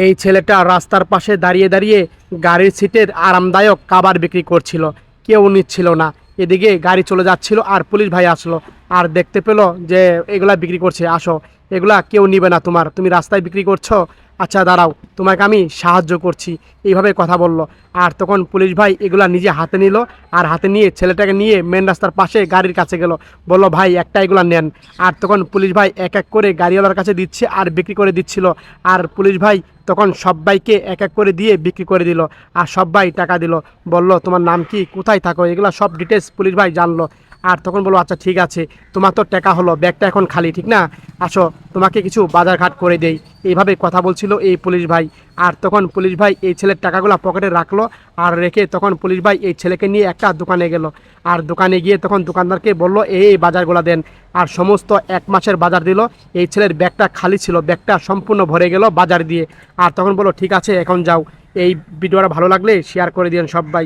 এই ছেলেটা রাস্তার পাশে দাঁড়িয়ে দাঁড়িয়ে গাড়ির সিটের আরামদায়ক কাবার বিক্রি করছিল। কেউ নিচ্ছিল না। এদিকে গাড়ি চলে যাচ্ছিল আর পুলিশ ভাই আসলো আর দেখতে পেলো যে এগুলা বিক্রি করছে। আসো, এগুলা কেউ নিবে না তোমার, তুমি রাস্তায় বিক্রি করছো। আচ্ছা দাঁড়াও, তোমাকে আমি সাহায্য করছি, এইভাবে কথা বলল। আর তখন পুলিশ ভাই এগুলা নিজে হাতে নিল আর হাতে নিয়ে ছেলেটাকে নিয়ে মেন রাস্তার পাশে গাড়ির কাছে গেল। বলল ভাই একটা এগুলা নেন। আর তখন পুলিশ ভাই এক এক করে গাড়িওয়ালার কাছে দিচ্ছে আর বিক্রি করে দিচ্ছিল। আর পুলিশ ভাই তখন সবাইকে এক এক করে দিয়ে বিক্রি করে দিল। আর সবাই টাকা দিল। বলল তোমার নাম কি, কোথায় থাকো, এগুলো সব ডিটেলস পুলিশ ভাই জানলো। আর তখন বললো আচ্ছা ঠিক আছে, তোমার তো টাকা হলো, ব্যাগটা এখন খালি ঠিক না, আসো তোমাকে কিছু বাজারঘাট করে দেই। এইভাবে কথা বলছিল এই পুলিশ ভাই। আর তখন পুলিশ ভাই এই ছেলের টাকাগুলো পকেটে রাখলো আর রেখে তখন পুলিশ ভাই এই ছেলেকে নিয়ে একটা দোকানে গেল। আর দোকানে গিয়ে তখন দোকানদারকে বলল এই বাজারগুলো দেন। আর সমস্ত 1 মাসের বাজার দিল। এই ছেলের ব্যাগটা খালি ছিল, ব্যাগটা সম্পূর্ণ ভরে গেল বাজার দিয়ে। আর তখন বললো ঠিক আছে এখন যাও। এই ভিডিওটা ভালো লাগলে শেয়ার করে দিন সবাই।